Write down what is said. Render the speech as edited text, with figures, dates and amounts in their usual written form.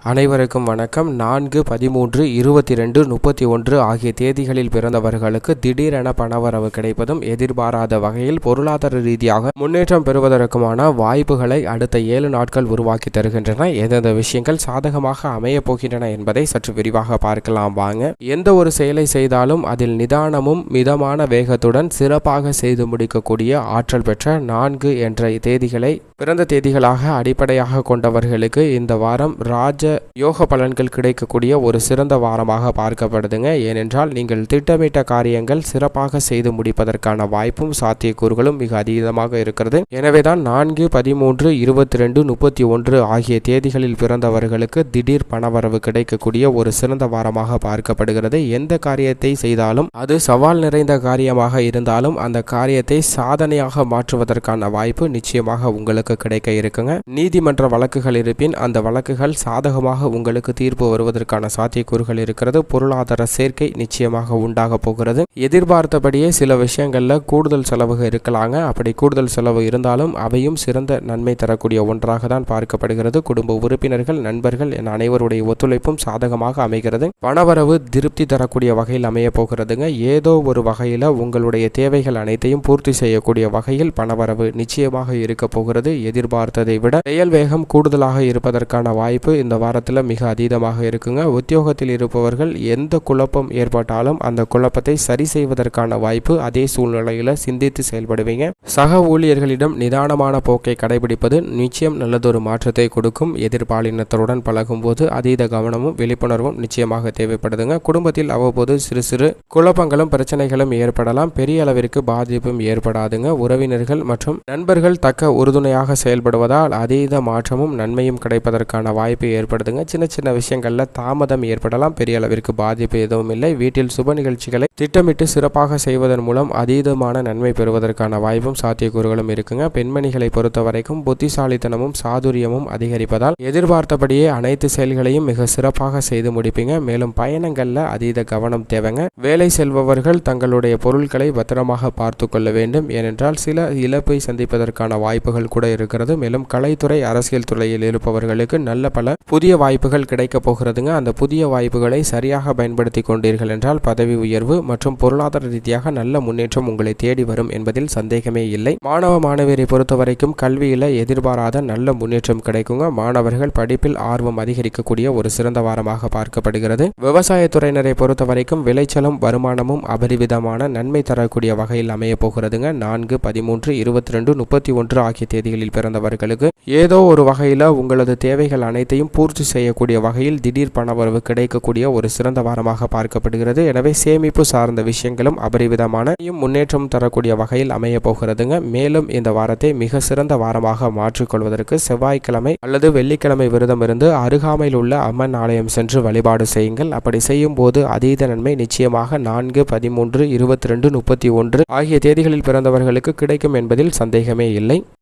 அனைவருக்கும் வணக்கம். 4, 13, 22, 31 ஆகிய தேதிகளில் பிறந்தவர்களுக்கு திடீரென பணவரவு கிடைப்பதும் எதிர்பாராத வகையில் பொருளாதார ரீதியாக முன்னேற்றம் பெறுவதற்குமான வாய்ப்புகளை அடுத்த 7 நாட்கள் உருவாக்கி தருகின்றன. எந்தெந்த விஷயங்கள் சாதகமாக அமைய போகின்றன என்பதை சற்று விரிவாக பார்க்கலாம் வாங்க. எந்த ஒரு செயலை செய்தாலும் அதில் நிதானமும் மிதமான வேகத்துடன் சிறப்பாக செய்து முடிக்கக்கூடிய ஆற்றல் பெற்ற 4 என்ற தேதிகளை பிறந்த தேதிகளாக அடிப்படையாக கொண்டவர்களுக்கு இந்த வாரம் ராஜ யோக பலன்கள் கிடைக்கக்கூடிய ஒரு சிறந்த வாரமாக பார்க்கப்படுதுங்க. ஏனென்றால் நீங்கள் திட்டமிட்ட காரியங்கள் சிறப்பாக செய்து முடிப்பதற்கான வாய்ப்பும் சாத்தியக்கூறுகளும் மிக அதீதமாக இருக்கிறது. எனவேதான் 4, 13, 22, 31 ஆகிய தேதிகளில் பிறந்தவர்களுக்கு திடீர் பணவரவு கிடைக்கக்கூடிய ஒரு சிறந்த வாரமாக பார்க்கப்படுகிறது. எந்த காரியத்தை செய்தாலும் அது சவால் நிறைந்த காரியமாக இருந்தாலும் அந்த காரியத்தை சாதனையாக மாற்றுவதற்கான வாய்ப்பு நிச்சயமாக உங்களுக்கு கிடைக்க இருக்குங்க. நீதிமன்ற வழக்குகள் இருப்பின் அந்த வழக்குகள் சாதகமாக உங்களுக்கு தீர்ப்பு வருவதற்கான சாத்தியக்கூறுகள் இருக்கிறது. பொருளாதார சேர்க்கை நிச்சயமாக உண்டாக போகிறது. எதிர்பார்த்தபடியே சில விஷயங்கள்ல கூடுதல் செலவுகள் இருக்கலாங்க. அப்படி கூடுதல் செலவு இருந்தாலும் அவையும் சிறந்த நன்மை தரக்கூடிய ஒன்றாக தான் பார்க்கப்படுகிறது. குடும்ப உறுப்பினர்கள், நண்பர்கள் என அனைவருடைய ஒத்துழைப்பும் சாதகமாக அமைகிறது. பணவரவு திருப்தி தரக்கூடிய வகையில் அமைய போகிறதுங்க. ஏதோ ஒரு வகையில உங்களுடைய தேவைகள் அனைத்தையும் பூர்த்தி செய்யக்கூடிய வகையில் பணவரவு நிச்சயமாக இருக்க போகிறது. எதிர்பார்த்ததை விட செயல் வேகம் கூடுதலாக இருப்பதற்கான வாய்ப்பு இந்த வாரத்தில் மிக அதீதமாக இருக்குங்க. உத்தியோகத்தில் இருப்பவர்கள் எந்த குழப்பம் ஏற்பட்டாலும் அந்த குழப்பத்தை சரி செய்வதற்கான வாய்ப்பு அதே சூழ்நிலையில சிந்தித்து செயல்படுவீங்க. சக ஊழியர்களிடம் நிதானமான போக்கை கடைபிடிப்பது நிச்சயம் நல்லதொரு மாற்றத்தை கொடுக்கும். எதிர்பாலினத்தருடன் பழகும் போது அதீத கவனமும் விழிப்புணர்வும் நிச்சயமாக தேவைப்படுதுங்க. குடும்பத்தில் அவ்வப்போது சிறு சிறு குழப்பங்களும் பிரச்சனைகளும் ஏற்படலாம். பெரிய அளவிற்கு பாதிப்பும் ஏற்படாதுங்க. உறவினர்கள் மற்றும் நண்பர்கள் தக்க உறுதுணையாக செயல்படுவதால் அதீத மாற்றமும் நன்மையும் கிடைப்பதற்கான வாய்ப்பு ஏற்படுதுங்க. சின்ன சின்ன விஷயங்கள்ல தாமதம் ஏற்படலாம். பெரிய அளவிற்கு பாதிப்பு எதுவும் இல்லை. வீட்டில் சுப நிகழ்ச்சிகளை திட்டமிட்டு சிறப்பாக செய்வதன் மூலம் அதீதமான நன்மை பெறுவதற்கான வாய்ப்பும் சாத்தியக்கூறுகளும் இருக்குங்க. பெண்மணிகளை பொறுத்த வரைக்கும் புத்திசாலித்தனமும் சாதுரியமும் அதிகரிப்பதால் எதிர்பார்த்தபடியே அனைத்து செயல்களையும் மிக சிறப்பாக செய்து முடிப்பீங்க. மேலும் பயணங்கள்ல அதீத கவனம் தேவைங்க. வேலை செல்பவர்கள் தங்களுடைய பொருட்களை பத்திரமாக பார்த்து கொள்ள வேண்டும். ஏனென்றால் சில இழப்பை சந்திப்பதற்கான வாய்ப்புகள் கூட இருக்கிறது. மேலும் கலைத்துறை, அரசியல் துறையில் இருப்பவர்களுக்கு நல்ல பல புதிய வாய்ப்புகள் கிடைக்க போகிறதுங்க. அந்த புதிய வாய்ப்புகளை சரியாக பயன்படுத்தி கொண்டீர்கள் என்றால் பதவி உயர்வு மற்றும் பொருளாதார ரீதியாக நல்ல முன்னேற்றம் உங்களை தேடி வரும் என்பதில் சந்தேகமே இல்லை. மாணவ மாணவியரை பொறுத்த வரைக்கும் கல்வியில எதிர்பாராத நல்ல முன்னேற்றம் கிடைக்குங்க. மாணவர்கள் படிப்பில் ஆர்வம் அதிகரிக்கக்கூடிய ஒரு சிறந்த வாரமாக பார்க்கப்படுகிறது. விவசாயத்துறையினரை பொறுத்த வரைக்கும் விளைச்சலும் வருமானமும் அபரிவிதமான நன்மை தரக்கூடிய வகையில் அமைய போகிறதுங்க. 4, 13, 22, 31 ஆகிய தேதிகளில் பிறந்தவர்களுக்கு ஏதோ ஒரு வகையில உங்களது தேவைகள் அனைத்தையும் பூர்த்தி செய்யக்கூடிய வகையில் திடீர் பணவரவு கிடைக்கக்கூடிய ஒரு சிறந்த வாரமாக பார்க்கப்படுகிறது. எனவே சேமிப்பு சார்ந்த விஷயங்களும் அபரிவிதமான முன்னேற்றம் தரக்கூடிய வகையில் அமைய போகிறதுங்க. மேலும் இந்த வாரத்தை மிக சிறந்த வாரமாக மாற்றிக்கொள்வதற்கு செவ்வாய்க்கிழமை அல்லது வெள்ளிக்கிழமை விரதம் இருந்து அருகாமையில் உள்ள அம்மன் ஆலயம் சென்று வழிபாடு செய்யுங்கள். அப்படி செய்யும் போது அதீத நன்மை நிச்சயமாக 4, 13, 22, 31 ஆகிய தேதிகளில் பிறந்தவர்களுக்கு கிடைக்கும் என்பதில் சந்தேகமே இல்லை.